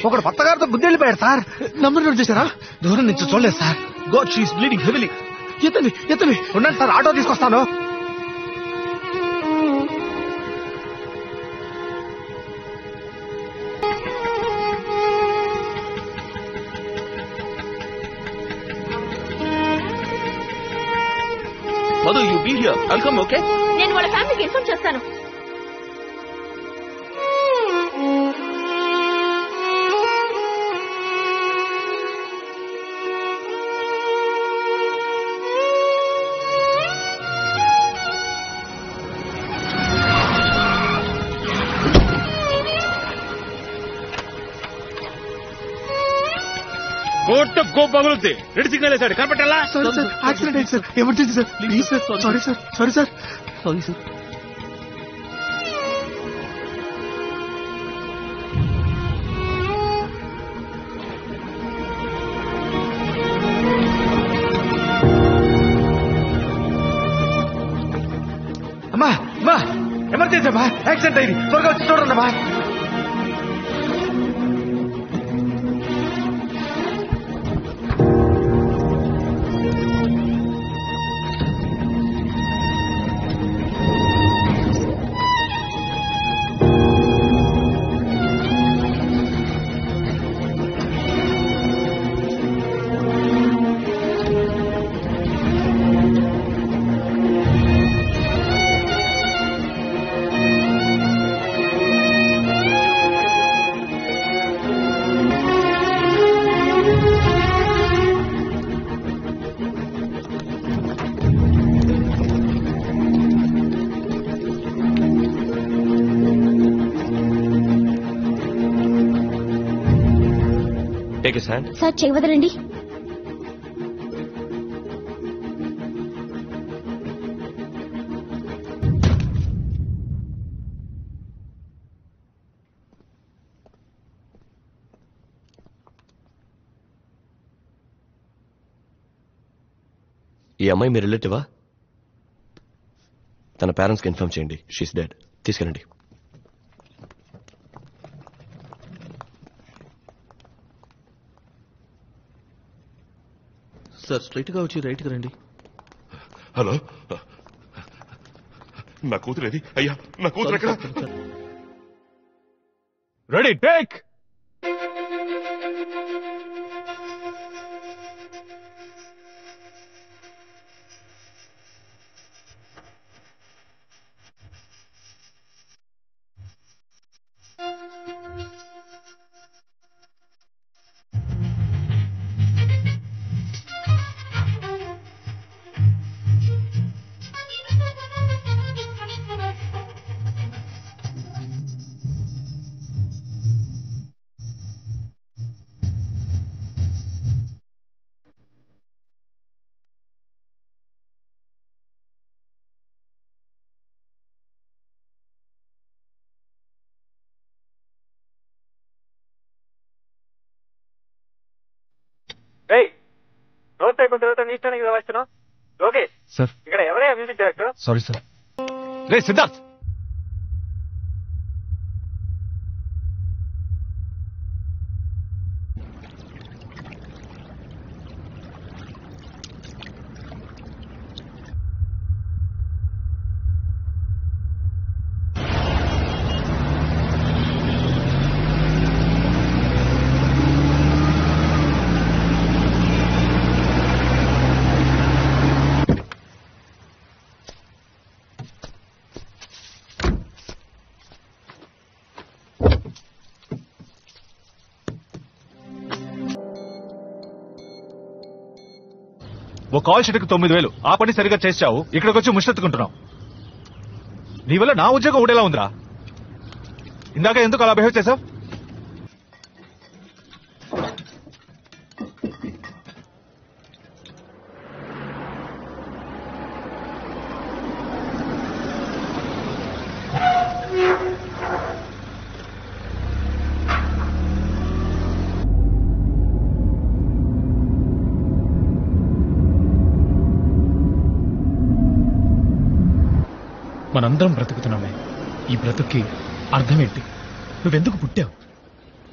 ఒకడు పత్తగారితో బుద్ధి వెళ్ళిపోయాడు సార్. నంబర్ నోట్ చేశారా? దూరం నుంచి చూడలేదు sir. God she is bleeding heavily. ఎత్తని ఉండండి సార్, ఆటో తీసుకొస్తాను. Mother, you be here. I'll come, okay? నేను వాళ్ళ ఫ్యామిలీకి ఇన్ఫార్మ్ చేస్తాను. గో పగులుద్ది. రెడ్ సిగ్నల్ వేసాడు, కనపట్టాలా? యాక్సిడెంట్ అయింది sir, emergency sir, please sir. Sorry sir. అమ్మా ఎమర్జెన్సీ అమ్మా, యాక్సిడెంట్ అయింది, త్వరగా వచ్చి చూడండి అమ్మా. Take his hand. సార్ చెయ్యి వదలండి. ఈ అమ్మాయి మీ రిలేటివా? తన పేరెంట్స్కి ఇన్ఫార్మ్ చేయండి. She's dead. తీసుకెళ్ళండి. సార్ స్ట్రైట్ గా వచ్చి రైట్ కి రండి. హలో, నా కూతురు ఏది? అయ్యా, నా కూతురు ఎక్కడ? Ready, take. సార్ ఇక్కడ ఎవరే మ్యూజిక్ డైరెక్టర్? Sorry sir. రే సిద్ధార్థ్, ఓ కాల్ షీట్కి 9,000. ఆ పని సరిగా చేసావు, ఇక్కడికి వచ్చి ముష్టెత్తుకుంటున్నావు. నీ వల్ల నా ఉద్యోగం ఊడేలా ఉందిరా. ఇందాక ఎందుకు అలా బిహేవ్ చేసావు? మనందరం బ్రతుకుతున్నామే. ఈ బ్రతుక్కి అర్థమేంటి? నువ్వెందుకు పుట్టావు?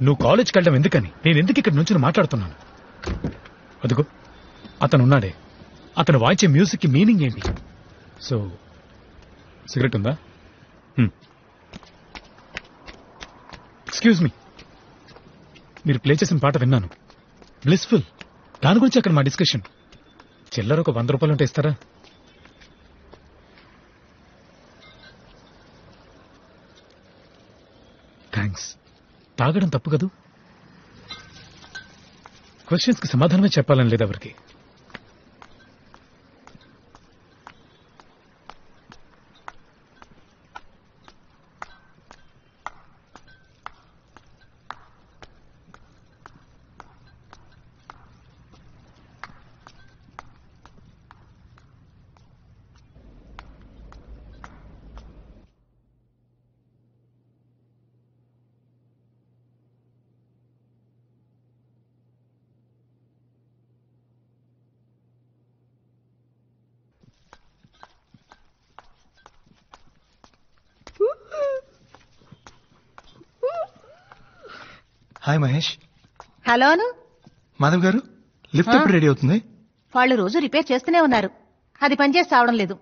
నువ్వు కాలేజ్కి వెళ్ళడం ఎందుకని నేను ఎందుకు ఇక్కడ నుంచి మాట్లాడుతున్నాను. అదిగో అతను ఉన్నాడే, అతను వాయించే మ్యూజిక్ కి మీనింగ్ ఏంటి? సో సిగరెట్ ఉందా? ఎక్స్క్యూజ్ మీ, మీరు ప్లే చేసిన పాట విన్నాను, బ్లిస్ఫుల్. దాని గురించి అక్కడ మా డిస్కషన్. చిల్లర ఒక 100 రూపాయలు ఉంటే ఇస్తారా? థ్యాంక్స్. తాగడం తప్పు కదూ? క్వశ్చన్స్ కి సమాధానమే చెప్పాలని లేదు ఎవరికి. హాయ్ మహేష్. హలోను. మాధవ్ గారు, లిఫ్ట్ ఎప్పుడు రెడీ అవుతుంది? వాళ్ళు రోజు రిపేర్ చేస్తూనే ఉన్నారు, అది పనిచేసి రావడం లేదు.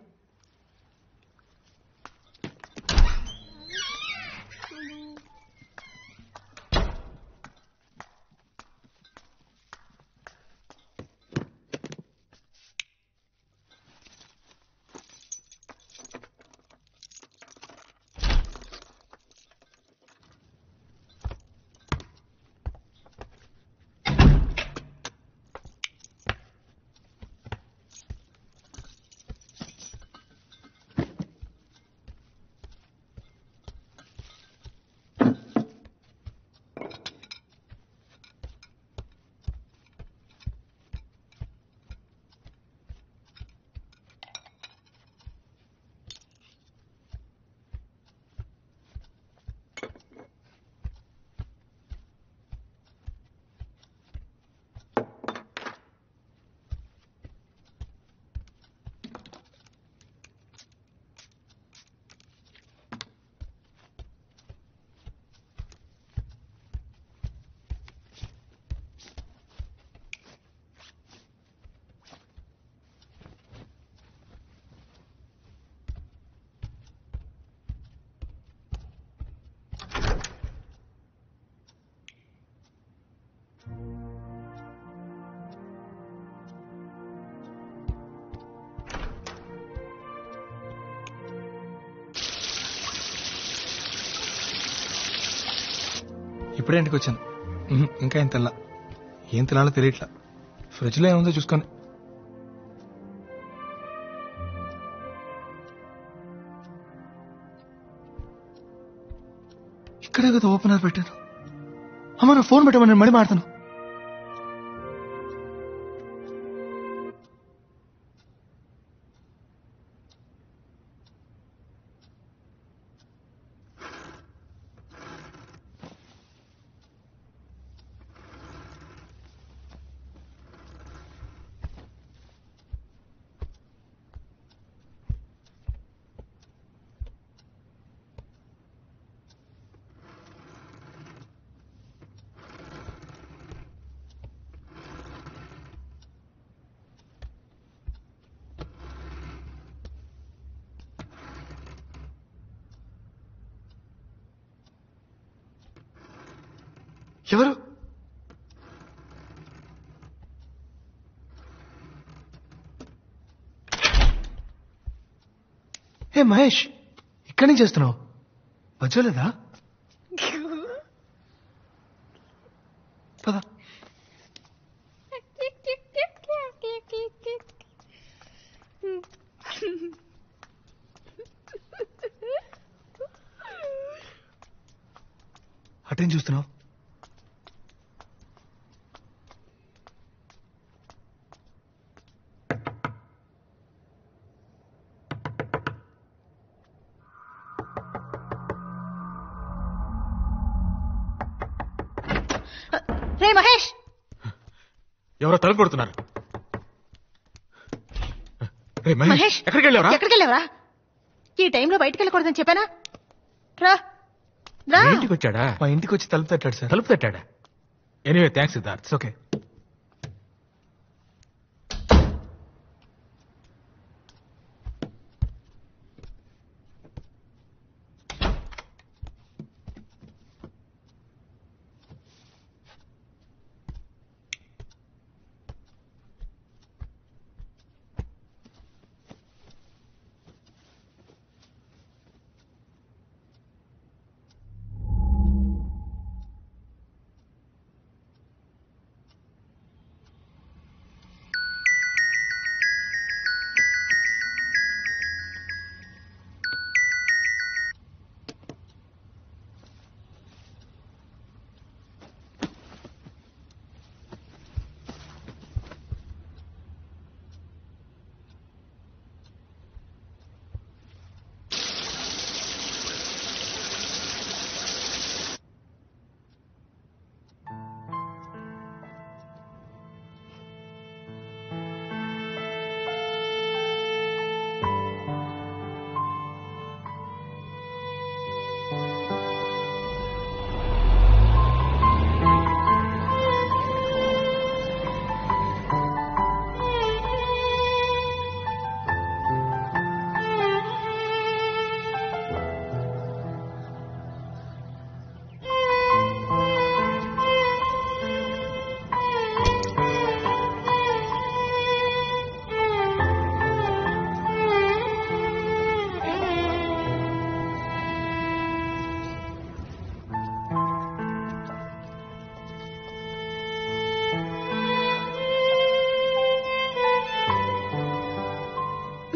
ఇప్పుడే ఇంటికి వచ్చాను. ఇంకా ఏం తెల్లా, ఏం తినాలో తెలియట్లా. ఫ్రిడ్జ్లో ఏముందో చూసుకొని. ఇక్కడే కదా ఓపెనర్ పెట్టాను. అమ్మ నా ఫోన్ పెట్టమని నేను మడి మాడతాను. ఎవరు? ఏ మహేష్, ఇక్కడి నుంచి చేస్తున్నావు? వచ్చలేదా? పద. అటేం చూస్తున్నావు? రే మహేష్, ఎవరో తలుపు కొడుతున్నారు. రే మహేష్, ఎక్కడికి వెళ్ళావరా? ఎక్కడికి వెళ్ళావరా? ఈ టైంలో బయటికి వెళ్ళకూడదని చెప్పానా? రా, రా. ఇంటికి వచ్చాడా? మా ఇంటికి వచ్చి తలుపు తట్టాడు సార్. తలుపు తట్టాడా? Anyway thanks Siddharth. ఓకే.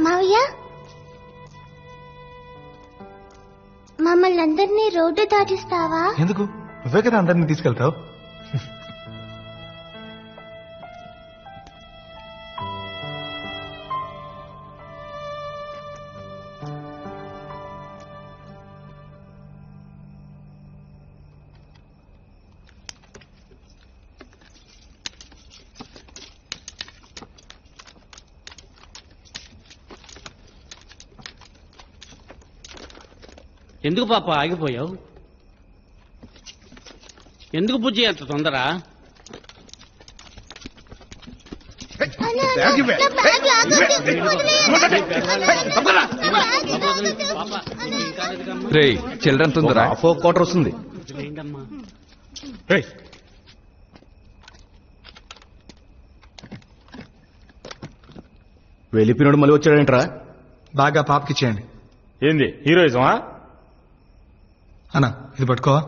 మావయ్య, మమ్మల్ని అందరినీ రోడ్డు దాటిస్తావా? ఎందుకు? నువ్వే కదా అందరినీ తీసుకెళ్తావు. ఎందుకు పాప ఆగిపోయావు? ఎందుకు బుజ్జి అంత తొందర? చిల్డ్రన్ తొందర 4 క్వార్టర్ వస్తుంది. వెళ్ళిపోయినాడు మళ్ళీ వచ్చాడంట్రా. బాగా పాపకి చేయండి. ఏంది హీరోయిజమా? అన్నా ఇది పట్టుకోవా.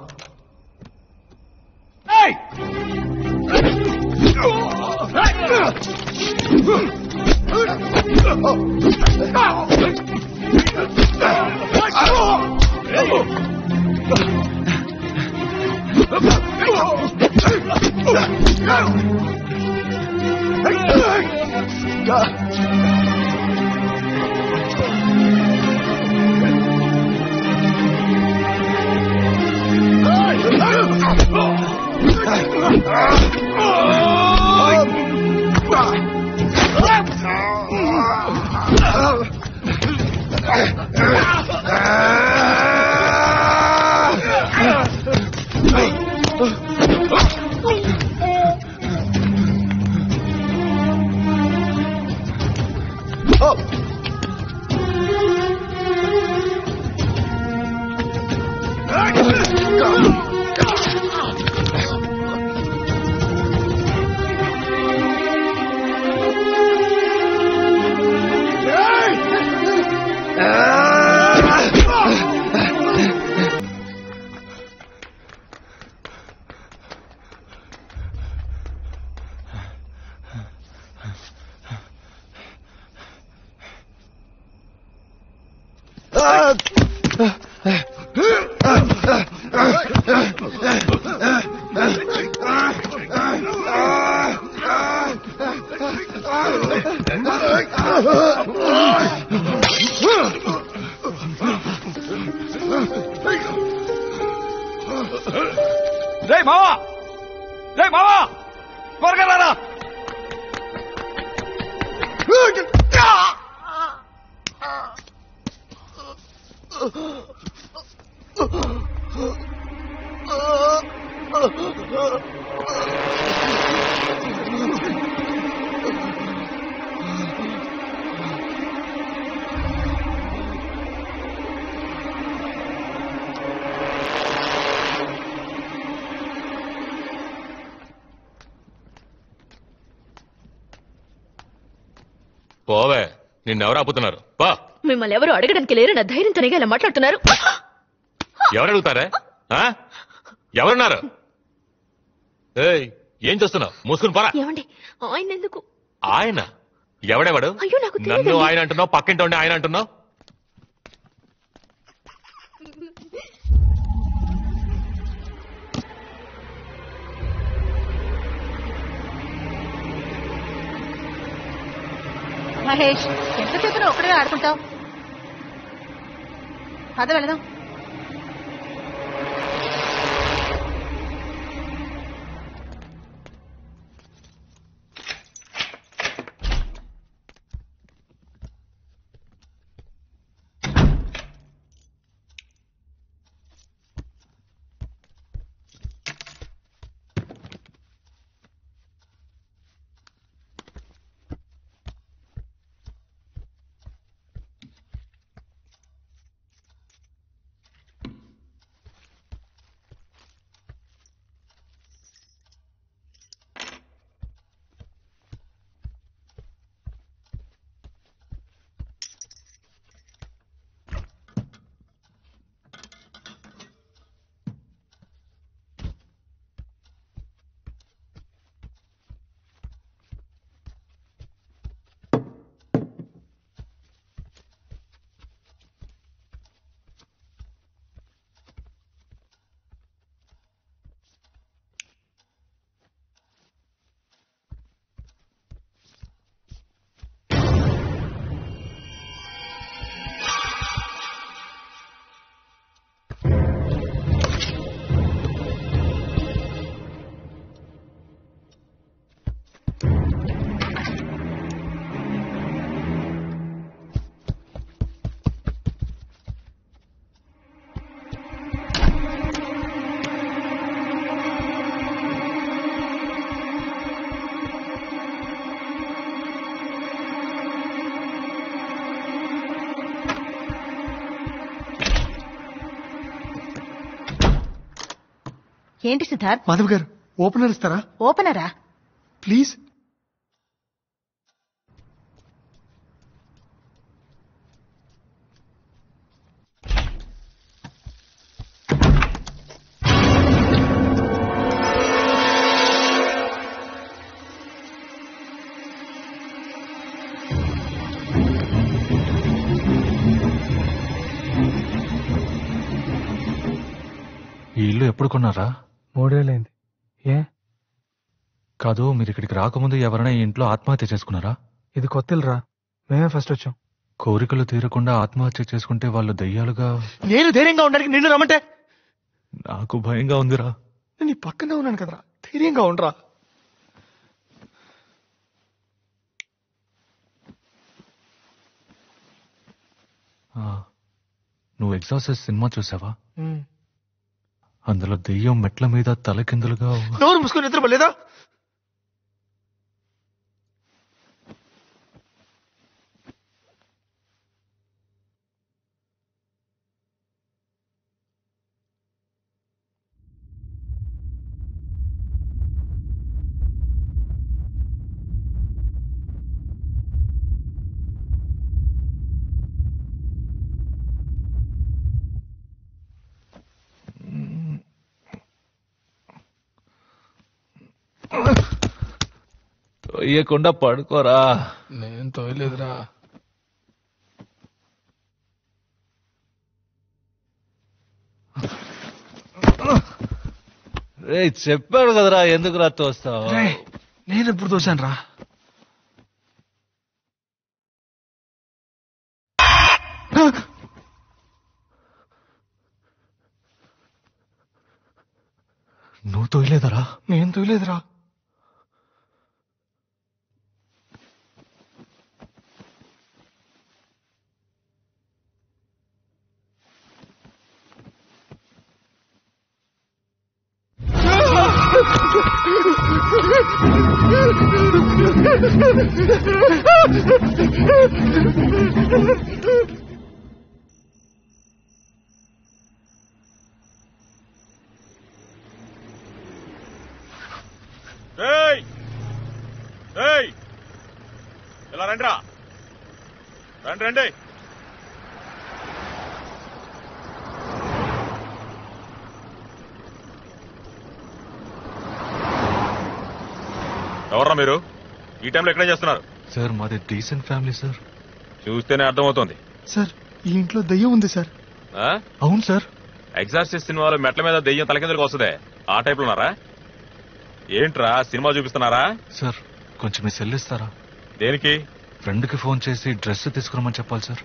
రే మావా, రే మావా, త్వరగా రారా. పోవే, నిన్నెవరు ఆపుతున్నారు? పా. మిమ్మల్ని ఎవరు అడగడానికి లేరు, నా ధైర్యంతోనే ఇలా మాట్లాడుతున్నారు. ఎవరు అడుగుతారా? ఎవరున్నారు? ఏయ్, ఏం చేస్తున్నావు? మూసుకుని పోరా. ఏమండి, ఆయన ఎందుకు? ఆయన ఎవడెవడు? అయ్యో, నాకు నన్ను తెలియదండి. ఆయన అంటున్నావు, పక్కింటి ఆయన అంటున్నావు. మహేష్, ఎంతసేపు నువ్వు ఒక్కడే ఆడుకుంటావు? పద వెళదాం. ఏంటి సిద్ధార్థ్? మాధవ్ గారు, ఓపెనర్ ఇస్తారా? ఓపెనరా? ప్లీజ్. ఈ ఇల్లు ఎప్పుడు కొన్నారా? 3 ఏళ్ళైంది. ఏ కాదు, మీరు ఇక్కడికి రాకముందు ఎవరైనా ఈ ఇంట్లో ఆత్మహత్య చేసుకున్నారా? ఇది కొత్త ఇల్లురా, మేమే ఫస్ట్ వచ్చాం. కోరికలు తీరకుండా ఆత్మహత్య చేసుకుంటే వాళ్ళు దయ్యాలుగా... నేను ధైర్యంగా ఉండడానికి నిన్ను రమ్మంటే? నాకు భయంగా ఉందిరా. నేను నీ పక్కనే ఉన్నాను కదరా, ధైర్యంగా ఉండరా. నువ్వు ఎగ్జార్సిస్ట్ సినిమా చూసావా? అందులో దెయ్యం మెట్ల మీద తలకిందులుగా... నోరు మూసుకొని నిద్రపోలేదా? తొయ్యకుండా పడుకోరా. నేను తోయలేదురా. రే, చెప్పాడు కదరా, ఎందుకురా తోస్తావు? నేను ఎప్పుడు తోసాను రా? నువ్వు తోయలేదరా? నేను తోయలేదురా. ఇలా రండిరా. రండి రండి. ఎవర్రా మీరు? ఈ టైంలో ఎక్కడేం చేస్తున్నారు? సార్ మాది డీసెంట్ ఫ్యామిలీ సార్. చూస్తేనే అర్థమవుతోంది. సార్ ఈ ఇంట్లో దయ్యం ఉంది సార్. అవును సార్. ఎగ్జార్సిస్ట్ సినిమాలో మెట్ల మీద దెయ్యం తలకిందులకు వస్తుందే, ఆ టైప్ లో ఉన్నారా? ఏంట్రా సినిమా చూపిస్తున్నారా? సార్ కొంచెం మీ సెల్ ఇస్తారా? దేనికి? ఫ్రెండ్ కి ఫోన్ చేసి డ్రెస్ తీసుకురమ్మని చెప్పాలి సార్.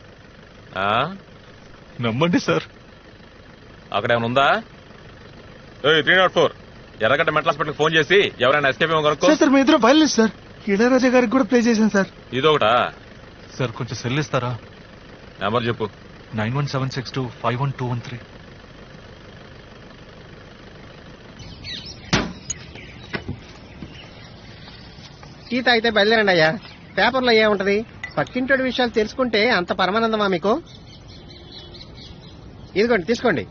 నమ్మండి సార్. అక్కడ ఏమైనా ఉందా? 304 ఎర్రగడ్డ మెంటల్ హాస్పిటల్ ఫోన్ చేసి ఎవరైనా ఎస్కేప్ ఏమో కనుక్కో. సార్ మీ ఇద్దరు వైలెన్స్ సార్. ఇళయరాజా గారికి కూడా ప్లే చేశాను సార్. ఇదొకటా? సార్ కొంచెం సెల్ ఇస్తారా? నెంబర్ చెప్పు. 9176251213. టీ తాగితే బయలుదేరండి అయ్యా. పేపర్లో ఏముంటది? పక్కింటి విషయాలు తెలుసుకుంటే అంత పరమానందమా మీకు? ఇదిగోండి తీసుకోండి.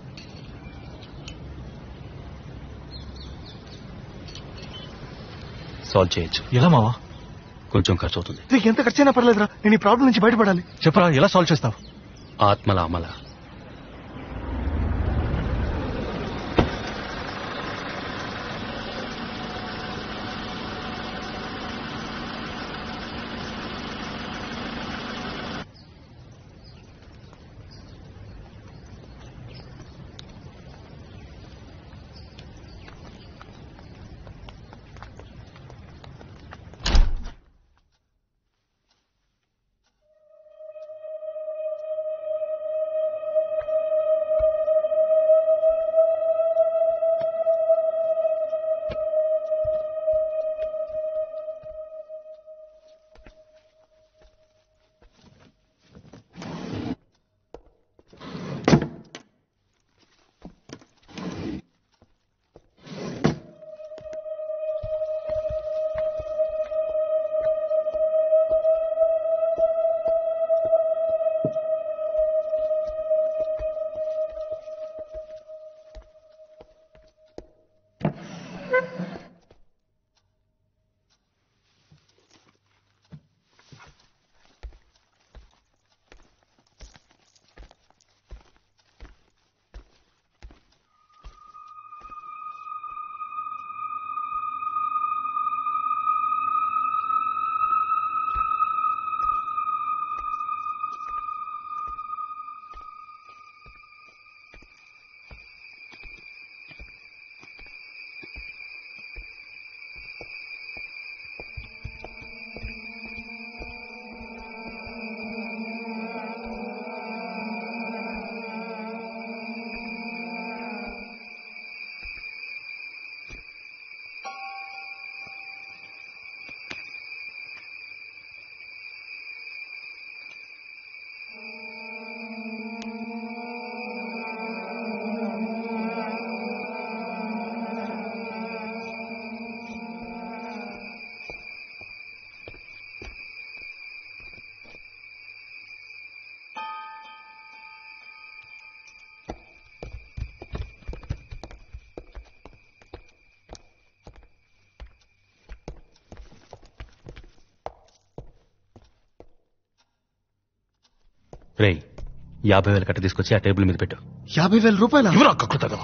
సాల్వ్ చేయొచ్చు. ఎలా మావా? కొంచెం ఖర్చు అవుతుంది. నీకు ఎంత ఖర్చైనా పర్లేదురా, నేను ఈ ప్రాబ్లం నుంచి బయటపడాలి. చెప్పరా, ఎలా సాల్వ్ చేస్తావు? ఆత్మల అమల. రే, 50,000 కట్ట తీసుకొచ్చి ఆ టేబుల్ మీద పెట్టు. 50,000 రూపాయలు? ఎవరు కక్కుతుందా?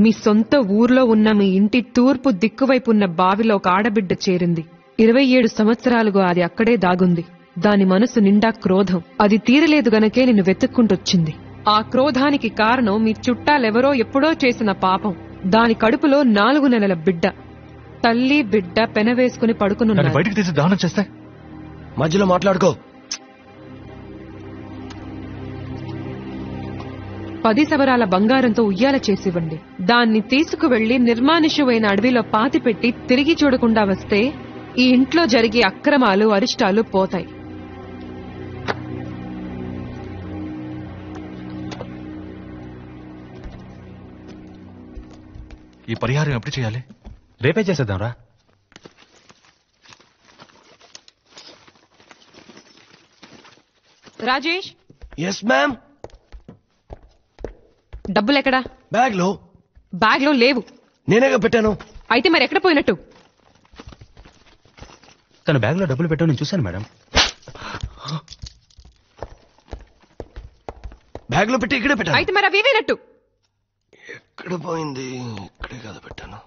మీ సొంత ఊర్లో ఉన్న మీ ఇంటి తూర్పు దిక్కువైపు ఉన్న బావిలో ఒక ఆడబిడ్డ చేరింది. 27 సంవత్సరాలుగా అది అక్కడే దాగుంది. దాని మనసు నిండా క్రోధం. అది తీరలేదు గనకే నిన్ను వెతుక్కుంటొచ్చింది. ఆ క్రోధానికి కారణం మీ చుట్టాలెవరో ఎప్పుడో చేసిన పాపం. దాని కడుపులో 4 నెలల బిడ్డ. తల్లి బిడ్డ పెనవేసుకుని పడుకునున్నారు. బయటికి తీసి దహనం చేస్తే మధ్యలో మాట్లాడుకో. 10 సవరాల బంగారంతో ఉయ్యాల చేసివ్వండి. దాన్ని తీసుకువెళ్లి నిర్మానుష్యమైన అడవిలో పాతిపెట్టి తిరిగి చూడకుండా వస్తే ఈ ఇంట్లో జరిగే అక్రమాలు అరిష్టాలు పోతాయి. ఈ పరిహారం ఎప్పుడు చేయాలి? రేపే చేసేద్దాం రా. రాజేష్. Yes ma'am. డబ్బులెక్కడా? బ్యాగ్ లో. బ్యాగ్ లో లేవు. నేనేగా పెట్టాను. అయితే మరి ఎక్కడ పోయినట్టు? తన బ్యాగ్ లో డబ్బులు పెట్టావు, నేను చూశాను మేడం. బ్యాగ్ లో పెట్టి ఇక్కడే పెట్టాను. అయితే మరి అవి ఏమైనట్టు? ఎక్కడ పోయింది? ఇక్కడే కదా పెట్టాను.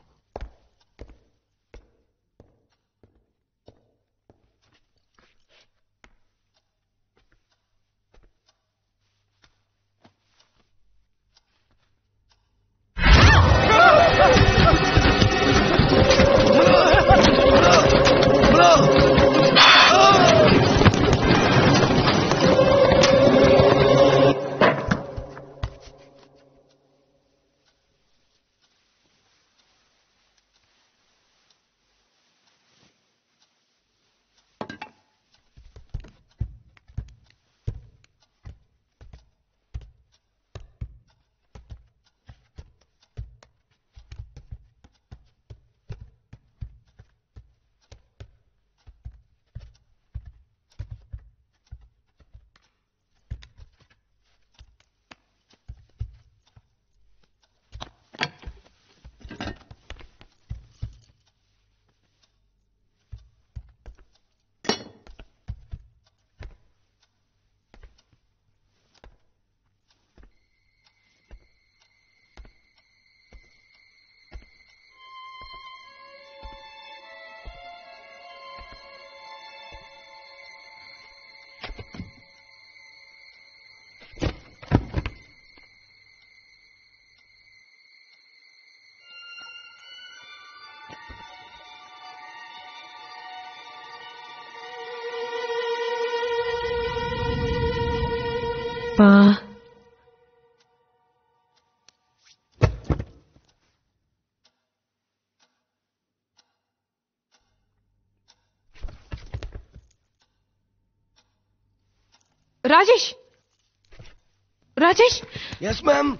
Rajesh. Rajesh. Yes ma'am.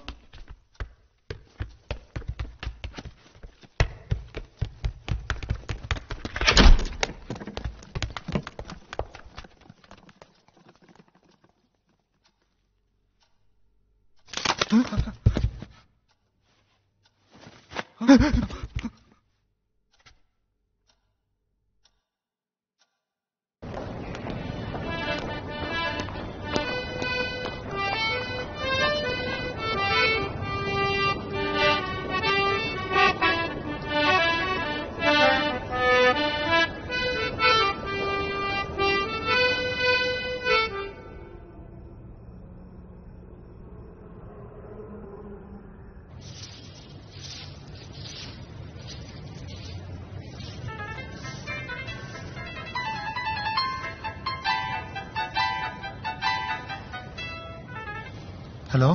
Hello,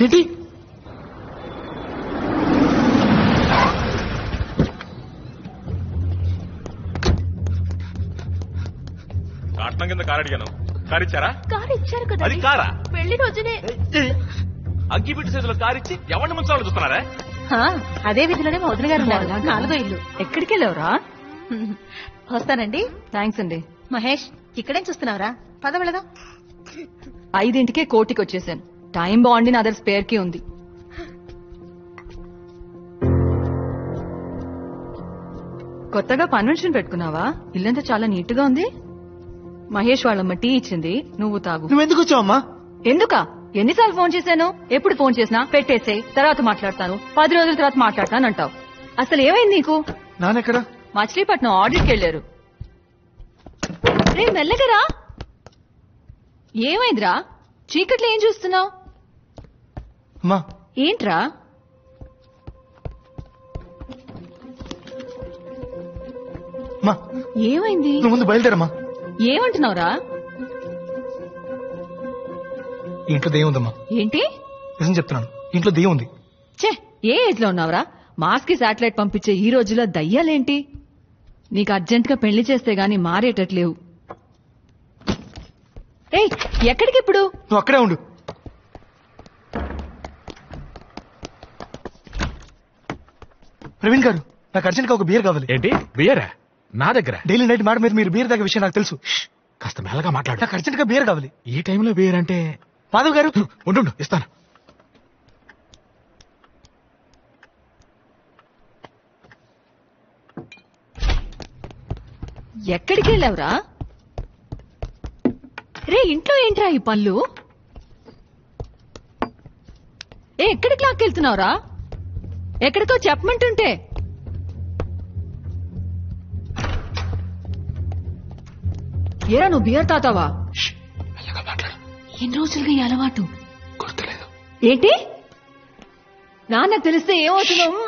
ఏంటి? కాటనం కింద కారు అడిగాను, కారు ఇచ్చారా? కారు ఇచ్చారు కదా. అది కారా? పెళ్లి రోజునే అగ్గిపెట్టి చేతిలో కారు ఇచ్చి ఎవరిని ముంచాలని చూస్తున్నారా? అదే విధిలోనే మా వదిన గారు ఉన్నారు. 4వ ఇల్లు. ఎక్కడికి వెళ్ళావురా? వస్తానండి. థ్యాంక్స్ అండి. మహేష్, ఇక్కడేం చూస్తున్నావురా? పద వెళదాం. 5ంటికే కోటికి వచ్చేసాను. టైం బాగుండి నా దగ్గర స్పేర్ కి ఉంది. కొత్తగా కన్వెన్షన్ పెట్టుకున్నావా? ఇల్లంతా చాలా నీట్ గా ఉంది. మహేష్ వాళ్ళమ్మ టీ ఇచ్చింది, నువ్వు తాగు. నువ్వెందుకు వచ్చావమ్మా? ఎందుకా? ఎన్నిసార్లు ఫోన్ చేశాను? ఎప్పుడు ఫోన్ చేసినా పెట్టేసే, తర్వాత మాట్లాడతాను, 10 రోజుల తర్వాత మాట్లాడతాను అంటావు. అసలు ఏమైంది నీకు? నాన్నెక్కడ? మచిలీపట్నం ఆడిట్కి వెళ్ళారు. రే మెల్లగరా. ఏమైందిరా? చీకట్లో ఏం చూస్తున్నావు? అమ్మా ఏంట్రా? అమ్మా ఏమైంది? నువ్వు ముందు బయలుదేరమ్మా. ఏమంటున్నావురా? ఇంట్లో దెయ్యం ఉందమ్మా. ఏంటి? నిజం చెప్తున్నాను, ఇంట్లో దెయ్యం ఉంది. ఛే, ఏ ఏజ్ లో ఉన్నావురా? మాస్ కి శాటిలైట్ పంపించే ఈ రోజుల్లో దయ్యాలేంటి? నీకు అర్జెంట్ గా పెళ్లి చేస్తే గాని మారేటట్లేవు. ఏయ్, ఎక్కడికి ఇప్పుడు? నువ్వు అక్కడే ఉండు. ప్రవీణ్ గారు, నాకు అర్జెంట్ గా ఒక బియర్ కావాలి. ఏంటి బియరా? నా దగ్గర డైలీ నైట్ మాట మీద మీరు బియర్ తాగే విషయం నాకు తెలుసు. కాస్త మెల్లగా మాట్లాడు. నాకు అర్జెంట్ గా బియర్ కావాలి. ఈ టైంలో బియర్ అంటే? మాధవ్ గారు ఉండు, ఇస్తాను. ఎక్కడికి వెళ్ళావురా? రే, ఇంట్లో ఏంట్రా ఈ పళ్ళు? ఎక్కడికి లాక్కెళ్తున్నావురా? ఎక్కడికో చెప్పమంటుంటే. ఏరా, నువ్వు బియర్ తాతావా? ఎన్ని రోజులుగా ఈ అలవాటు? గుర్తులేదు. ఏంటి? నాన్నకు తెలిస్తే ఏమవుతున్నావు?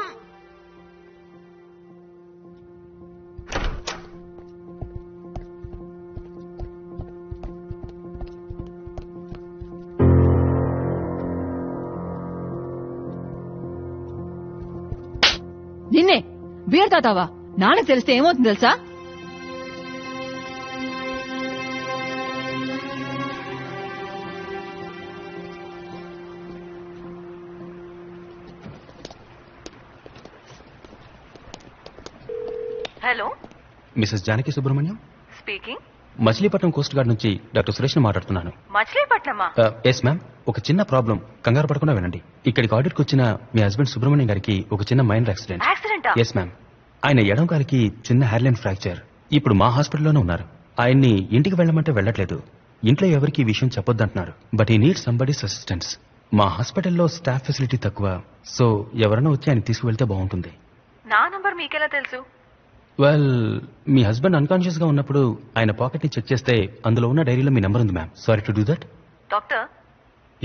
నిన్నే బియర్ తాతావా? నాన్నకు తెలిస్తే ఏమవుతుంది తెలుసా? Hello, Mrs Janaki Subrahmanyam speaking. Machilipatnam coast guard నుంచి డాక్టర్ సురేష్ మాట్లాడుతున్నాను. మచిలీపట్నమా? Yes ma'am. ఒక చిన్న ప్రాబ్లం, కంగారు పడకుండా వినండి. ఇక్కడికి ఆర్డర్కి వచ్చిన మీ హస్బెండ్ సుబ్రహ్మణ్యం గారికి ఒక చిన్న మైనర్ యాక్సిడెంట్. Yes ma'am. ఆయన ఎడం కాలికి చిన్న హెయిర్లైన్ ఫ్రాక్చర్. ఇప్పుడు మా హాస్పిటల్లోనే ఉన్నారు. ఆయన్ని ఇంటికి వెళ్ళమంటే వెళ్ళట్లేదు. ఇంట్లో ఎవరికి ఈ విషయం చెప్పొద్దంటున్నారు. బట్ ఈ నీడ్ సంబడీస్ అసిస్టెన్స్. మా హాస్పిటల్లో స్టాఫ్ ఫెసిలిటీ తక్కువ, సో ఎవరైనా వచ్చి ఆయన తీసుకువెళ్తే బాగుంటుంది. నా నంబర్ మీకెలా తెలుసు? వెల్, మీ హస్బెండ్ అన్కాన్షియస్ గా ఉన్నప్పుడు ఆయన పాకెట్ ని చెక్ చేస్తే అందులో ఉన్న డైరీలో మీ నంబర్ ఉంది ma'am. Sorry to do that. Doctor,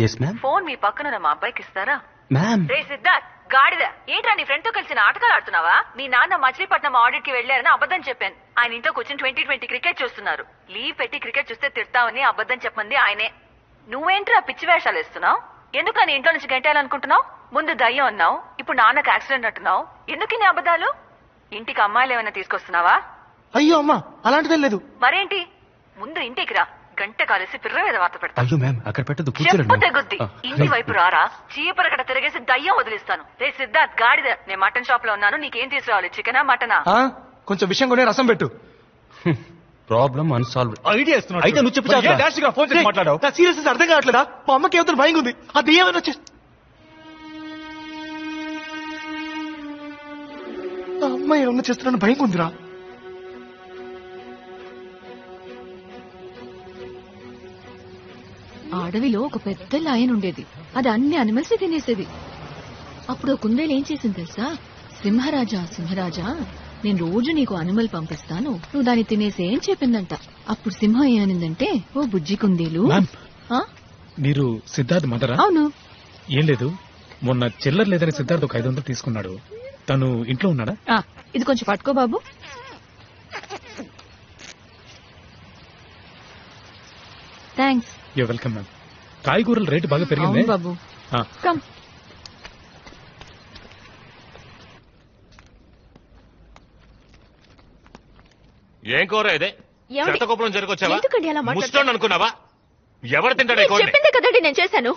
yes ma'am. Phone మీ పక్కన మా అబ్బాయికి ఇస్తారా? మ్యామ్. రే సిద్ధార్థ్, గాడిద, ఏంట్రా నీ ఫ్రెండ్ తో కలిసి నాటకాలు ఆడుతున్నావా? మీ నాన్న మచిలీపట్నం ఆడిట్ కి వెళ్లారని అబద్ధం చెప్పాను. ఆయన ఇంట్లో కూర్చొని 2020 క్రికెట్ చూస్తున్నారు. లీవ్ పెట్టి క్రికెట్ చూస్తే తిడతావని అబద్ధం చెప్పండి ఆయనే. నువ్వేంట్రా పిచ్చి వేషాలు వేస్తున్నావు? ఎందుకని ఇంట్లో నుంచి గంటేయాలనుకుంటున్నావు? ముందు దయ్యం అన్నావు, ఇప్పుడు నాన్నకు యాక్సిడెంట్ అంటున్నావు. ఎందుకు నీ అబద్ధాలు? ఇంటికి అమ్మాయిలు ఏమైనా తీసుకొస్తున్నావా? అయ్యో అమ్మా, అలాంటిదే లేదు. మరేంటి? ముందు ఇంటికి రా, గంట కాలేసి పిర్ర మీద వార్త పెడతా. అయ్యో మ్యామ్, అక్కడ పెట్టదు, చెప్పు కూర్చోండి. తెగుద్ది. ఇంటి వైపు రారా, చీపరకట తిరిగేసి దయ్యం వదిలిస్తాను. రే సిద్ధార్థ్, గాడిద, నేను మటన్ షాప్ లో ఉన్నాను. నీకేం తీసుకురావాలి, చికెనా మటనా? కొంచెం విషయం కొనే రసం పెట్టు. Problem unsolved. ఐడియా ఇస్తున్నాడు. అయితే నువ్వు చెప్పు. ఫోన్ చేసి మాట్లాడావు. నా సీరియస్ అర్థం కావట్లేదా? మా అమ్మకి ఏమవుతుంది భయం ఉంది. అది ఏమైనా వచ్చేసి అమ్మాయి ఏమన్నా చేస్తున్నాను భయం ఉందిరా. అడవిలో ఒక పెద్ద లయన్ ఉండేది. అది అన్ని అనిమల్స్ తినేసేది. అప్పుడు కుందేలు ఏం చేసింది తెలుసా? సింహరాజా, సింహరాజా, నేను రోజు నీకు అనిమల్ పంపిస్తాను, నువ్వు దాన్ని తినేసే అని చెప్పిందంట. అప్పుడు సింహం ఏమనిందంటే, ఓ బుజ్జి కుందేలు. మీరు సిద్ధార్థ్ మదరా? అవును. ఏం లేదు, మొన్న చిల్లర లేదని సిద్ధార్థ్ ఒక 500 తీసుకున్నాడు. తను ఇంట్లో ఉన్నాడా? ఇది కొంచెం పట్టుకో బాబు. థ్యాంక్స్. You welcome ma'am. కాయగూరల రేటు బాగా పెరిగింది బాబు. కమ్. ఏం కూర ఇదే? చెత్తకుప్పలం జరిగొచ్చావా? ముస్టోన్ అనుకున్నావా? ఎవరు తింటాడే? చెప్పిందే కదండి నేను చేశాను.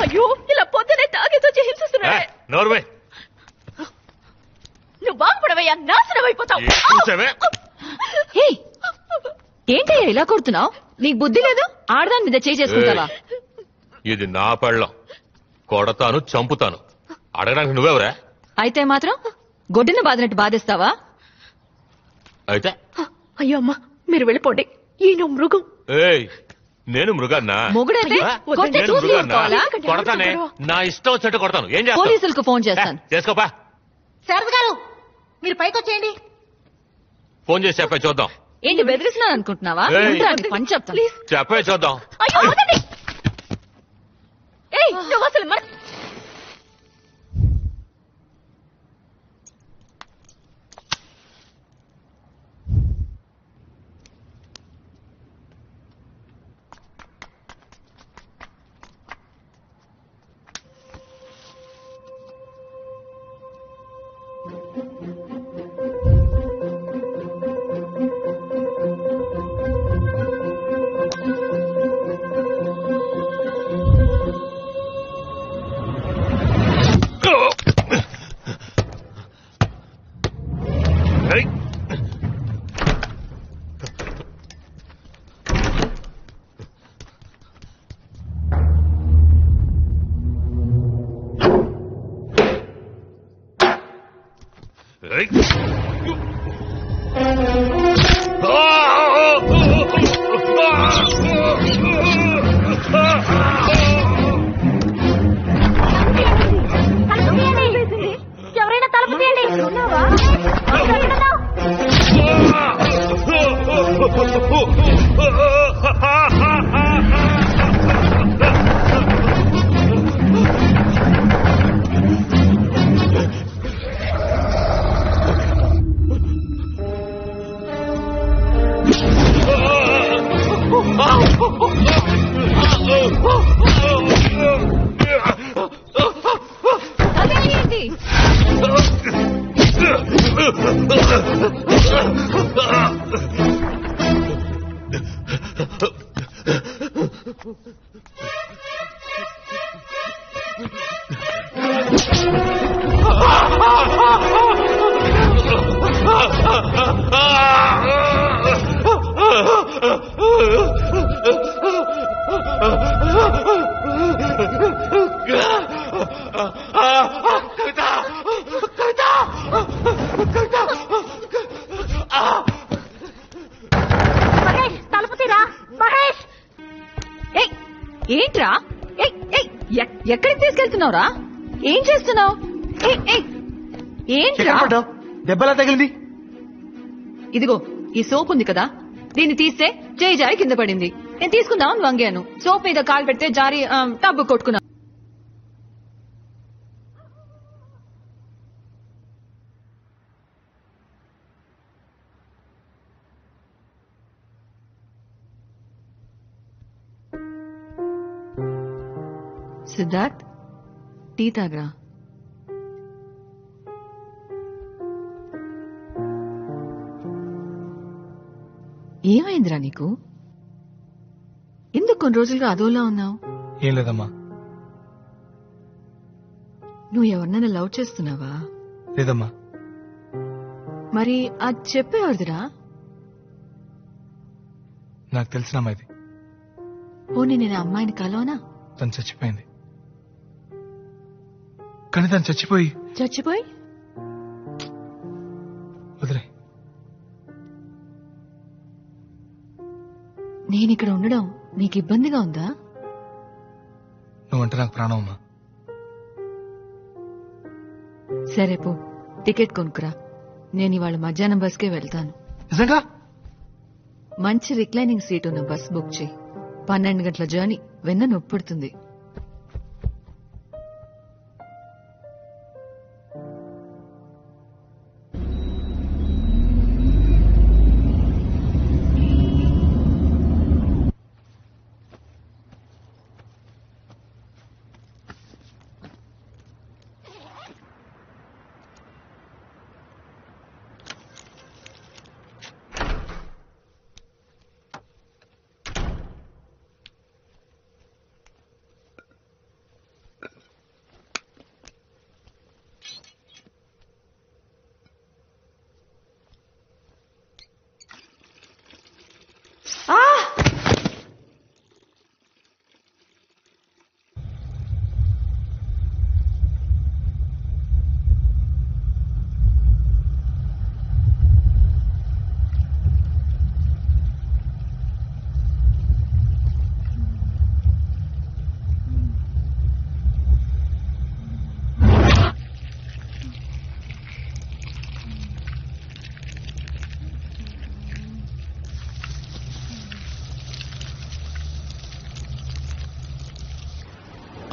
అయ్యో, ఇలా పొద్దునే తాగేతో హింసిస్తున్నాడే. నోర్వే, నువ్వు బాగుపడవయ్యా, నాశనం అయిపోతావు. ఏంటయ్యా ఇలా కొడుతున్నావు? నీకు బుద్ధి లేదు? ఆడదాని మీద చేయి చేసుకుంటావా? ఇది నా పెళ్ళం, కొడతాను, చంపుతాను. అడగడానికి నువ్వెవరా? అయితే మాత్రం గొడ్డున బాదినట్టు బాధేస్తావా? అయితే అయ్యో అమ్మా, మీరు వెళ్ళిపోండి. ఈయన మృగం. ఏయ్, నేను మృగాన్నా మొగుడైతే కొట్టి నేను చూసి మృగాన్నా ఊరుకోవాలా? కొడతానే నా ఇష్టం వచ్చినట్టు కొడతాను ఏం చేస్తావు పోలీసులకు ఫోన్ చేస్తాను. చేసుకోపా శారద గారు మీరు పైకి వచ్చేయండి. ఫోన్ చేసి చెప్పే చూద్దాం. ఏంటి బెదిరిస్తున్నాను అనుకుంటున్నావా? ఏయ్. ఉండురా, నీ పని చెప్తాను. చెప్పే చూద్దాం. అయ్యో, వదలండి. ఏయ్, నువ్వు అసలు ఎవరైనా తలుపు తీయండి. అదేంటి? మహేష్ తలుపు తీరా. మహేష్ ఏయ్, ఏంట్రా? ఏయ్, ఏయ్, ఎక్కడికి తీసుకెళ్తున్నావురా? ఏం చేస్తున్నావు? ఏంట్రా? దెబ్బలా తగిలింది. ఇదిగో ఈ సోప్ ఉంది కదా, దీన్ని తీస్తే చేయి జారి కింద పడింది. నేను తీసుకుందామని వంగాను. సోప్ మీద కాలు పెడితే జారి టబ్బు కొట్టుకున్నా. సిద్ధార్థ్, టీ తాగరా. ఏమైందిరా నీకు? ఎందుకు కొన్ని రోజులుగా అదోలా ఉన్నావు? ఏం లేదమ్మా. నువ్వు ఎవరినైనా లవ్ చేస్తున్నావా? లేదమ్మా. మరి అది చెప్పేవాడిదిరా. నాకు తెలిసిన అమ్మాయిది. పోనీ నేను అమ్మాయిని కలవనా? తను చచ్చిపోయింది. కానీ తను చచ్చిపోయి వదిలే. నేనిక్కడ ఉండడం నీకు ఇబ్బందిగా ఉందా? నువ్వంటే నాకు ప్రాణం అమ్మా. సరే పో, టికెట్ కొనుక్కురా. నేను ఇవాళ మధ్యాహ్నం బస్కే వెళ్తాను. నిజంగా? మంచి రిక్లైనింగ్ సీట్ ఉన్న బస్ బుక్ చేయి. 12 గంటల జర్నీ, వెన్న నొప్పుడుతుంది.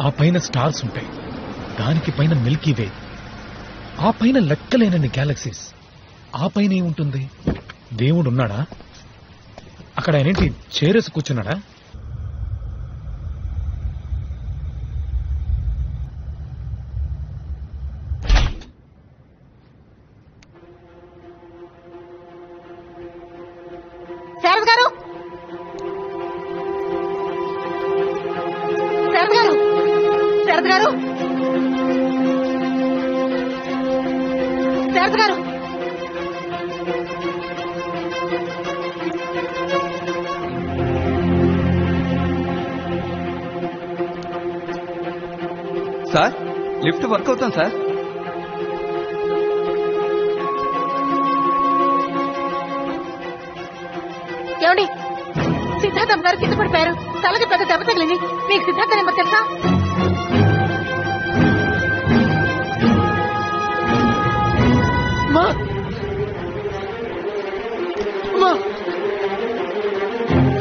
ఆ పైన స్టార్స్ ఉంటాయి, దానికి పైన మిల్కీ వే, ఆ పైన లెక్కలేనన్ని గ్యాలక్సీస్, ఆ పైన ఏముంటుంది? దేవుడు ఉన్నాడా? అక్కడ ఆయనేంటి చేరేసి కూర్చున్నాడా? శారద గారు, శారద గారు, శారద గారు, శారద గారు. సార్ లిఫ్ట్ వర్క్ అవుతాం సార్. ఏమండి, సిద్ధార్థం గారు కింద పడిపోయారు. తలకి పెద్ద దెబ్బ తగిలింది. మీకు సిద్ధార్థ నెంబర్ తెలుసా?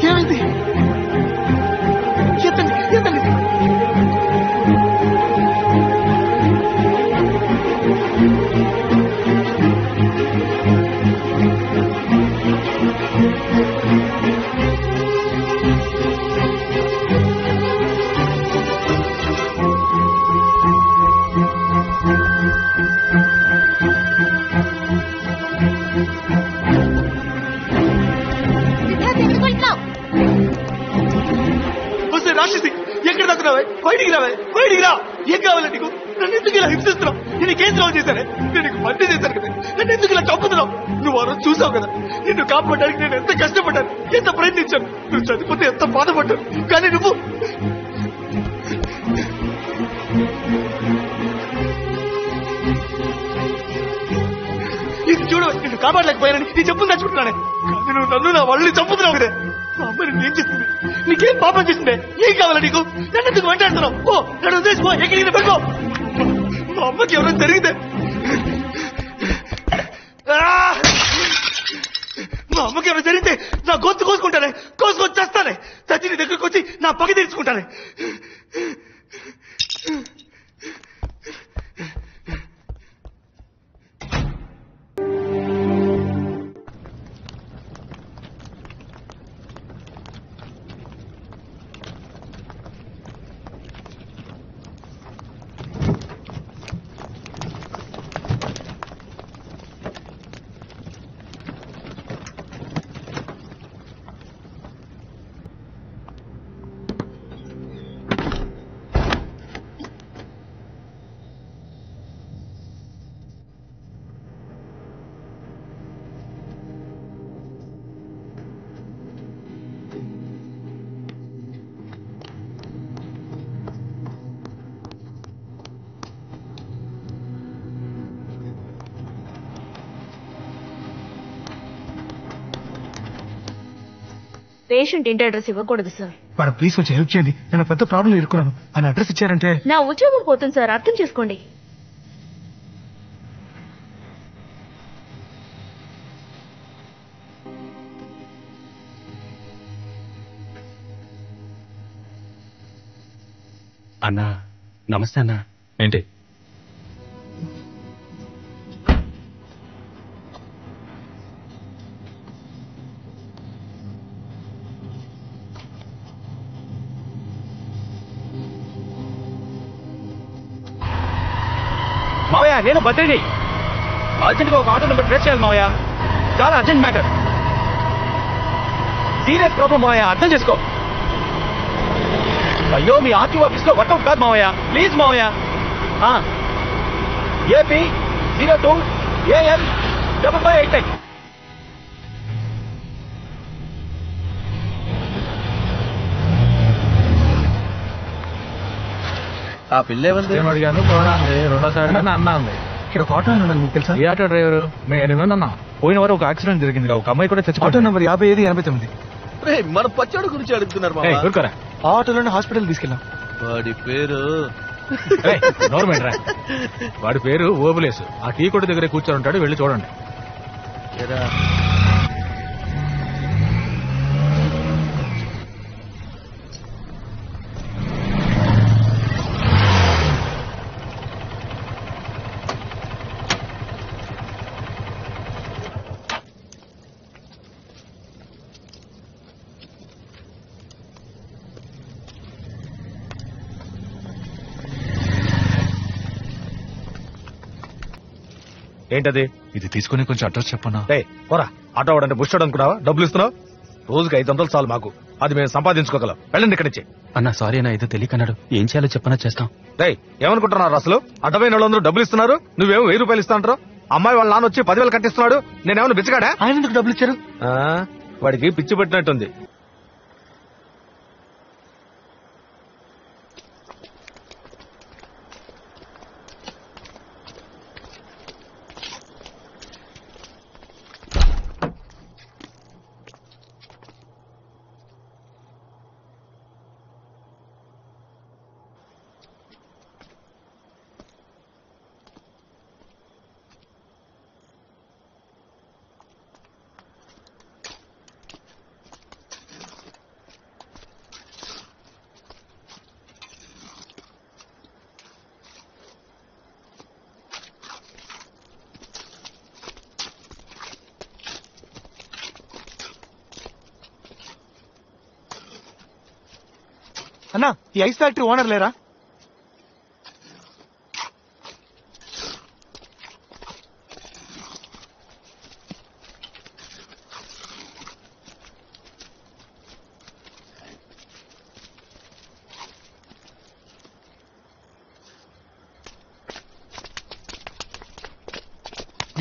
ఏమైంది? ఎత్తండి, ఎత్తండి. రాక్షసి, ఎక్కడ దక్కున్నావే? బయటికి రావే, బయటికి రా. ఏం కావాలి నీకు? నన్ను ఎందుకు ఇలా హింసిస్తున్నావు? నేను నీకేం ద్రోహం చేశానే? నేను నీకు మంచి చేశాను కదా, నన్ను ఎందుకు ఇలా చంపుతున్నావు? నువ్వు ఆ రోజు చూసావు కదా, నిన్ను కాపాడడానికి నేను ఎంత కష్టపడ్డాను, ఎంత ప్రయత్నించాను. నువ్వు చనిపోతే ఎంత బాధపడ్డాను. కానీ నువ్వు ఇది చూడు, నిన్ను కాపాడలేకపోయానని నీ చెప్పులు తెచ్చుకుంటున్నానే. కానీ నువ్వు నన్ను నా వాళ్ళని చంపుతున్నావు కదా. మా అమ్మ నిన్ను ఏం చేసింది? నీకేం పాపం చేసిందే? ఏం కావాలా నీకు? నన్ను ఎందుకు వెంటాడుతున్నావు? ఓ, నన్ను ఉద్దేశిపో, ఎక్కడికి పెట్టుకో. మా అమ్మకి ఎవరైనా జరిగితే, మా అమ్మకి ఎవరైనా జరిగితే నా గొంతు కోసుకుంటానే, కోసుకొని చేస్తానే. చచ్చి నీ దగ్గరకు వచ్చి నా పగ తీర్చుకుంటానే. పేషెంట్ ఇంటి అడ్రస్ ఇవ్వకూడదు సార్. మేడం ప్లీజ్ కొంచెం హెల్ప్ చేయండి. నేను పెద్ద ప్రాబ్లం ఇరుక్కున్నాను. ఆయన అడ్రస్ ఇచ్చారంటే నా ఉద్యోగం పోతుంది సార్, అర్థం చేసుకోండి. అన్నా నమస్తే అన్నా. ఏంటి? మావయ్య, నేను బర్త్డే అర్జెంట్గా ఒక ఆటో నెంబర్ ట్రేస్ చేయాలి మావయ్య. చాలా అర్జెంట్ మ్యాటర్, సీరియస్ ప్రాబ్లం మావయ్య, అర్థం చేసుకో. అయ్యో, మీ ఆర్టీఓ ఆఫీస్ లో వర్కౌట్ కాదు మావయ్య, ప్లీజ్ మావయ్య. AP 02 AM 5589. ఆ పిల్ల ఎవరిది? అడిగాను, రెండోసారి అన్నా ఉంది. ఇక్కడ ఒక ఆటో ఉన్నాడు, మీకు తెలుసా? ఏ ఆటో డ్రైవరు? నేనున్నా. పోయిన వారు ఒక యాక్సిడెంట్ జరిగింది, ఒక అమ్మాయి కూడా చచ్చిపోయింది. Auto number 5589. మన పచ్చడి గురించి అడుగుతున్నారు. ఆ ఆటోలోనే హాస్పిటల్ తీసుకెళ్ళాం. వాడి పేరు గవర్నమెంట్ రా. వాడి పేరు ఓబులేసు. ఆ టీ కొట్టు దగ్గర కూర్చొని ఉంటాడు, వెళ్ళి చూడండి. ఏంటది? ఇది తీసుకుని కొంచెం అడ్రస్ చెప్పనా? పోరా, ఆటో వాడంటే బుష్టాడు అనుకున్నావా? డబ్బులు ఇస్తున్నావు? రోజుకి 500 చాలు మాకు, అది మేము సంపాదించుకోగలం. వెళ్ళండి ఇక్కడి నుంచి. అన్నా సారీ అన్న, ఏదో తెలియకన్నాడు. ఏం చేయాలో చెప్పనా చేస్తాం. ఏమనుకుంటున్నారు అసలు? అడ్డమైన వాళ్ళందరూ డబ్బులు ఇస్తున్నారు, నువ్వేమో 1000 రూపాయలు ఇస్తా అంటారు. అమ్మాయి వాళ్ళ నాన్న వచ్చి 10,000 కట్టిస్తున్నాడు, నేనేమన్నా బిచ్చగాడా? ఆయన ఎందుకు డబ్బులు ఇచ్చారు? వాడికి పిచ్చి పెట్టినట్టుంది. అన్నా, ఈ ఐస్ ఫ్యాక్టరీ ఓనర్ లేరా?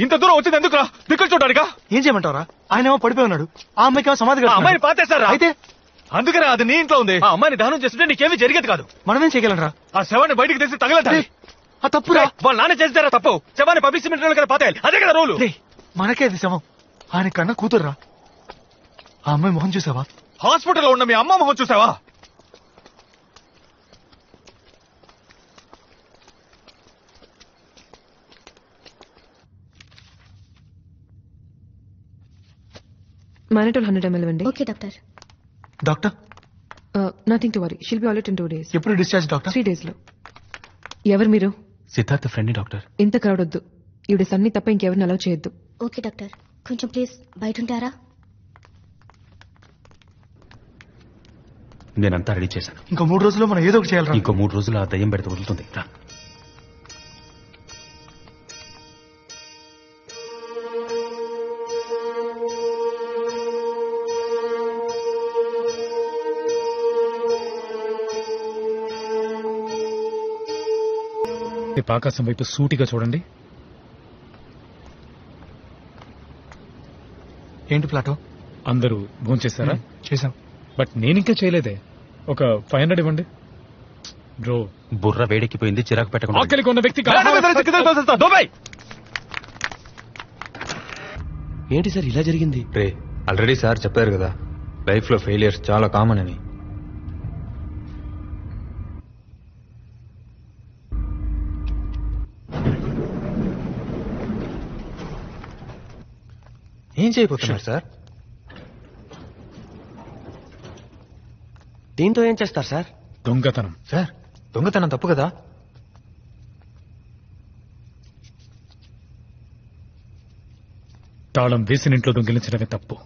ఇంత దూరం వచ్చింది ఎందుకురా? దిక్కులు చూడడానికా? ఏం చేయమంటారా? ఆయన ఏమో పడిపోయి ఉన్నాడు, ఆ అమ్మాయికి ఏమో సమాధి కట్టారు. అమ్మాయిని పాతేశారా? అయితే అందుకనే అది నీ ఇంట్లో ఉంది. ఆ అమ్మాయిని దహనం చేస్తుంటే నీకేమీ జరిగేది కాదు. మనమేం చేయగలరా? ఆ శవాన్ని బయటికి తీసి తగలటాలి. ఆ తప్పురా. వాళ్ళ నాన్న చేస్తారా తప్పు? శవాన్ని పబ్లిక్ సిమెంట్ కదా పాతేయాలి, అదే కదా రూలు. మనకే అది శవం, ఆయన కన్నా కూతుర్రా. ఆ అమ్మాయి మొహం చూసావా? హాస్పిటల్లో ఉన్న మీ అమ్మ మొహం చూసావా? మానిటోల్ 100 ml ఇవ్వండి. Okay doctor. Doctor, nothing to worry, షిల్ be all it in 2 days. ఎప్పుడు డిశ్చార్జ్ డాక్టర్? 3 days లో. ఎవరు మీరు? Siddhartha friend doctor. ఇంత క్రౌడ్ వద్దు, ఈవిడ సన్ని తప్ప ఇంకెవరిని అలౌ చేయొద్దు. ఓకే డాక్టర్, కొంచెం ప్లీజ్ బయట ఉంటారా? నేనంతా రెడీ చేశాను. ఇంకో 3 రోజుల్లో మనం ఏదో ఒకటి చేయాలి. ఇంకో 3 రోజులు ఆ దయ్యం పెడితే వదులుతుంది. రా. ఆకాశం వైపు సూటిగా చూడండి. ఏంటి ప్లాటో? అందరూ భోంచేశారా? చేశాం. బట్ నేనింకా చేయలేదే. ఒక 500 ఇవ్వండి. బ్రో, బుర్ర వేడెక్కిపోయింది, చిరాకు పెట్టకుండా. ఆకలికి ఉన్న వ్యక్తి ఏంటి సార్ ఇలా జరిగింది? రే, ఆల్రెడీ సార్ చెప్పారు కదా, లైఫ్ లో ఫెయిలియర్స్ చాలా కామన్ అని. ఏం చేయబోతున్నారు సార్? దీంతో ఏం చేస్తారు సార్? దొంగతనం. సార్, దొంగతనం తప్పు కదా? తాళం వేసిన ఇంట్లో దొంగిలించడమే తప్పు.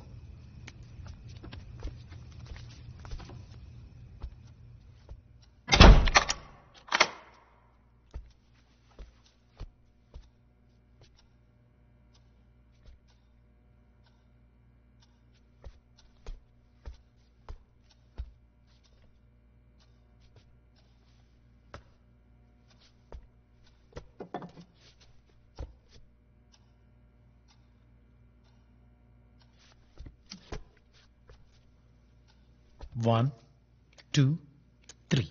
One, 2, 3.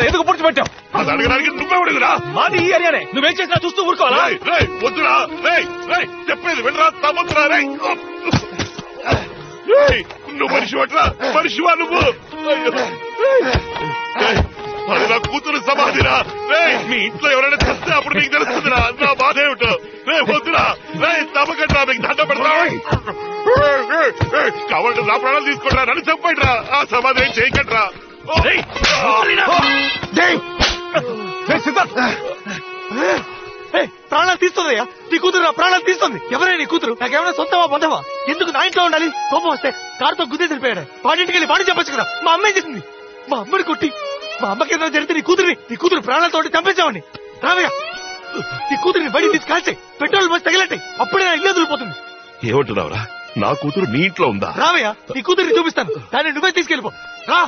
ఎందుకు పూడ్చిపెట్టావు? అది అడగడానికి నువ్వెవడుగురా? మాది ఈ ఏరియానే, నువ్వేం చేసినా చూస్తూ ఊరుకోవాలా? వద్దురా, చెప్పేది వినరా, తమ్ముతురా. నువ్వు మనిషి పట్రా, మనిషివా నువ్వు? అది నా కూతురు సమాధిరా. మీ ఇంట్లో ఎవరైనా చేస్తే అప్పుడు నీకు తెలుస్తుందిరా నా బాధ ఏమిటో. వద్దురా, తప్పకట్రా, మీకు దండ పెడతా. కావాలంటే నా ప్రాణాలు తీసుకుంటా, నన్ను చంపండిరా. ఆ సమాధి ఏం చేయకండిరా. ప్రాణాలు తీస్తుందయ్యా, నీ కూతురు నా ప్రాణాలు తీస్తుంది. ఎవరైనా నీ కూతురు నాకేమైనా సొంతమా బంధవా? ఎందుకు నా ఇంట్లో ఉండాలి? కోపం వస్తే కారుతో గుద్దే తెలిపాడు. వాడింటికి వెళ్ళి వాడి చెప్పచ్చు కదా. మా అమ్మాయి చేసింది, మా అమ్మని కొట్టి మా అమ్మకి ఏదైనా జరిగితే నీ కూతురు ప్రాణాలతో చంపేసావండి. రావయ్యా, నీ కూతురిని బయట తీసి కాల్చాయి, పెట్రోల్ పోసి తగిలట్టాయి, అప్పుడే నా ఇల్లు వదిలిపోతుంది. ఏమంటున్నావురా? నా కూతురు నీ ఇంట్లో ఉందా? రావయ్యా, నీ కూతురిని చూపిస్తాను, దాన్ని నువ్వే తీసుకెళ్ళిపో. రా.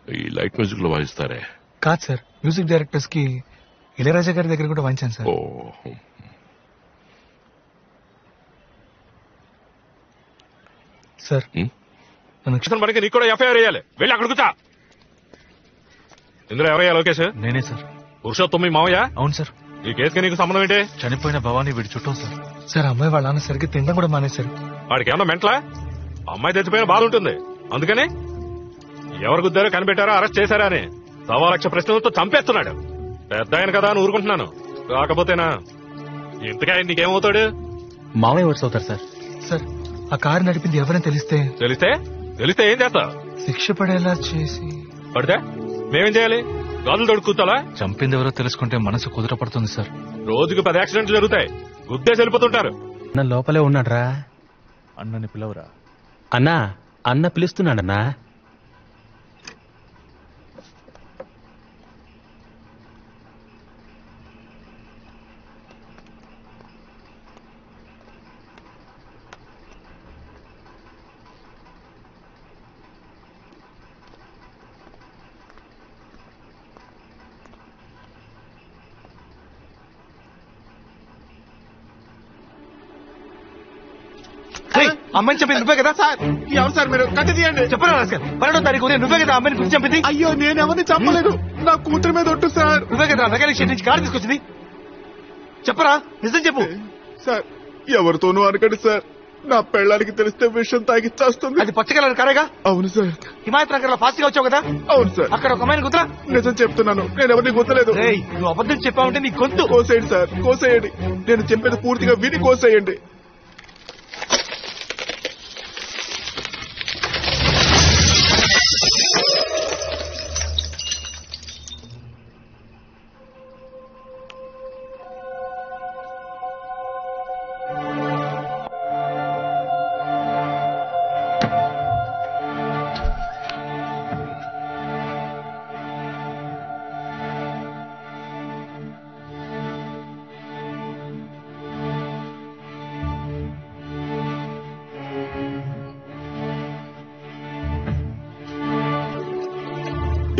ఈ లైట్ మ్యూజిక్ లో వాయిస్తారే? కాదు సార్, మ్యూజిక్ డైరెక్టర్స్ కి ఇళయరాజా గారి దగ్గర కూడా వాయించాను సార్. సార్ మనకి నీకు కూడా ఎఫ్ఐఆర్ వేయాలి. వెళ్ళి అక్కడ కూర్చో. ఇందులో ఎవరయ్యా లోకేష్? నేనే సార్. పురుషోత్తమి మావయ్య? అవును సార్. ఈ కేసుకి నీకు సంబంధం ఏంటి? చనిపోయిన భవానీ వీడి చుట్టం సార్. సార్, అమ్మాయి వాళ్ళ నాన్న సరిగ్గా తినడం కూడా మానేశారు. వాడికి ఏమన్నా మెంట్లా? అమ్మాయి తెచ్చిపోయిన బాధ ఉంటుంది, అందుకని ఎవరు గుద్దారో కనిపెట్టారో అరెస్ట్ చేశారా అని 1,00,000 ప్రశ్నలతో చంపేస్తున్నాడు. పెద్ద ఆయన కదా అని ఊరుకుంటున్నాను. కాకపోతేనా ఇంతగా నీకేమవుతాడు? మామయ్య వర్స్ అవుతారు సార్. సార్, ఆ కారు నడిపింది ఎవరైనా తెలిస్తే తెలిస్తే ఏం చేస్తా? శిక్ష పడేలా చేసి. పడితే మేమేం చేయాలి? గాజులు తోడు కూర్చోాలా? చంపింది ఎవరో తెలుసుకుంటే మనసు కుదురపడుతుంది సార్. రోజుకి 10 యాక్సిడెంట్లు జరుగుతాయి, గుద్దేసి వెళ్ళిపోతుంటారు. అన్న లోపలే ఉన్నాడ్రా. అన్నని పిలవరా. అన్నా, అన్న పిలుస్తున్నాడన్నా. అమ్మాయిని చెప్పింది నువ్వే కదా సార్? ఎవరు సార్ మీరు? కట్టి తీయండి. చెప్పరా రాస్కల్, 12వ తారీఖు నువ్వే కదా అమ్మాయిని గురించి చంపింది? అయ్యో, నేను ఎవరిని చంపలేదు, నా కూతురు మీద ఒట్టు సార్. నువ్వే కదా మెకానిక్ షెడ్ నుంచి కారు తీసుకొచ్చింది? చెప్పరా, నిజం చెప్పు సార్. ఎవరితోనూ అనకండి సార్, నా పెళ్ళానికి తెలిస్తే విషయం తాగిచ్చేస్తుంది. అది పచ్చ కలర్ కారేగా? అవును సార్. హిమాయత్ నగర్ లో ఫాస్ట్ గా వచ్చావు కదా? అవును సార్. అక్కడ ఒక అమ్మాయిని గుర్తురా? నిజం చెప్తున్నాను, నేను ఎవరిని గుర్తలేదు. నువ్వు అబద్ధం చెప్పావంటే నీ గొంతు కోసేయండి సార్, కోసేయండి. నేను చెప్పేది పూర్తిగా విని కోసేయండి.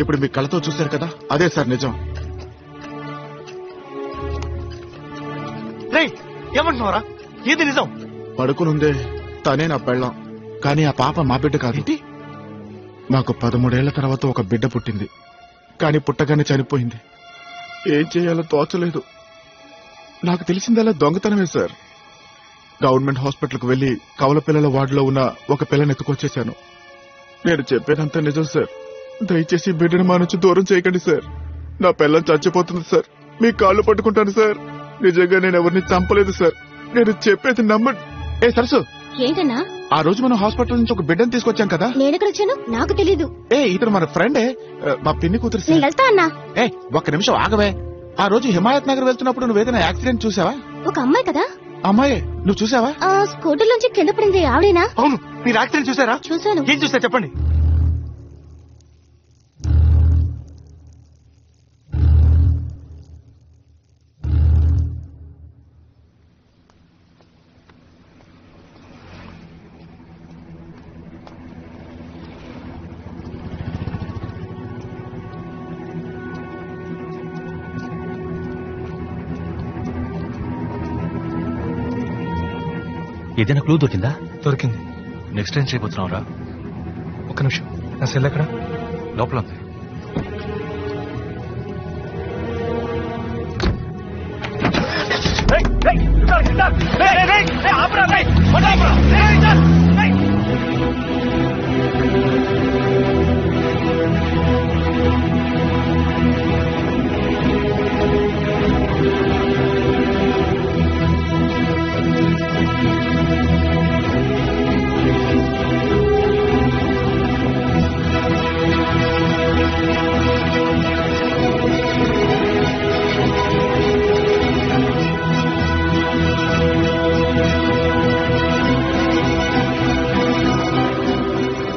ఇప్పుడు మీ కళ్ళతో చూశారు కదా, అదే సార్ నిజం. ఏమంటున్నారా? ఏది నిజం? పడుకునుందే తనే నా పెళ్ళాం, కానీ ఆ పాప మా బిడ్డ కాదు. మాకు 13 ఏళ్ల తర్వాత ఒక బిడ్డ పుట్టింది, కానీ పుట్టగానే చనిపోయింది. ఏం చేయాలో తోచలేదు. నాకు తెలిసిందల్లా దొంగతనమే సార్. గవర్నమెంట్ హాస్పిటల్కి వెళ్లి కవల పిల్లల వార్డులో ఉన్న ఒక పిల్లని ఎత్తుకొచ్చేశాను. నేను చెప్పేదంతా నిజం సార్. దయచేసి బిడ్డను మా నుంచి దూరం చేయకండి సార్. నా పిల్లని చచ్చిపోతుంది సార్, మీ కాళ్ళు పట్టుకుంటాను సార్. నిజంగా నేను ఎవరిని చంపలేదు సార్, నేను చెప్పేది నమ్మండి. ఏ సరసు, ఏంటన్నా? ఆ రోజు మనం హాస్పిటల్ నుంచి ఒక బిడ్డను తీసుకొచ్చాం కదా. నేనెక్కడ వచ్చాను? నాకు తెలీదు. ఇతను మన ఫ్రెండే, మా పిన్ని కూతురు. నేను వెళ్తా అన్నా. ఒక్క నిమిషం ఆగవే. ఆ రోజు హిమాయత్ నగర్ వెళ్తున్నప్పుడు నువ్వేదైనా యాక్సిడెంట్ చూసావా? ఒక అమ్మాయి కదా. అమ్మాయి నువ్వు చూసావా? స్కూటర్ నుంచి కింద పడింది ఆవిడేనా? అవును. మీరు యాక్సిడెంట్ చూసారా? చూసాను. ఏం చూసా చెప్పండి. ఏదైనా క్లూ దొరికిందా? దొరికింది. నెక్స్ట్ ఏం చేయబోతున్నావురా? ఒక్క నిమిషం, నా సెల్ ఎక్కడ? లోపల ఉంది.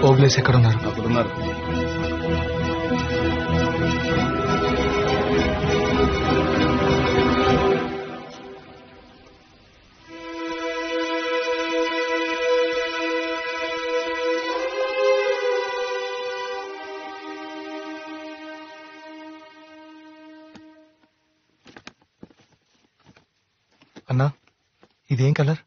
ఓబ్లేస్ ఎక్కడున్నారు? అక్కడున్నారు. అన్నా, ఇదేం కలర్?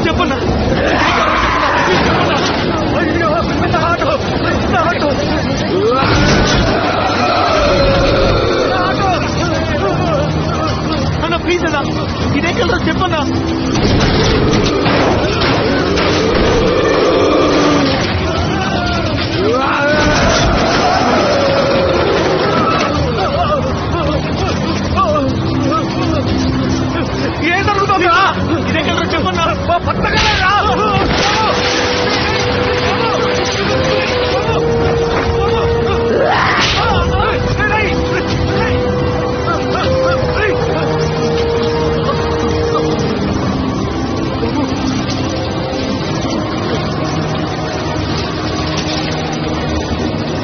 చెప్పన్నా. అన్న ప్లీజ్ అన్నా, ఇదే కలర్ చెప్పన్నా. ఏం జరుగుతుందా? ఇదే కలర్ చెప్పన్నా. పట్టగలరా?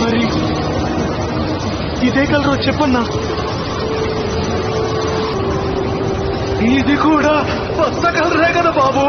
మరి ఇదే కలర్ చెప్పన్నా. ఇది కూడా కొత్త కలరే కదా బాబు.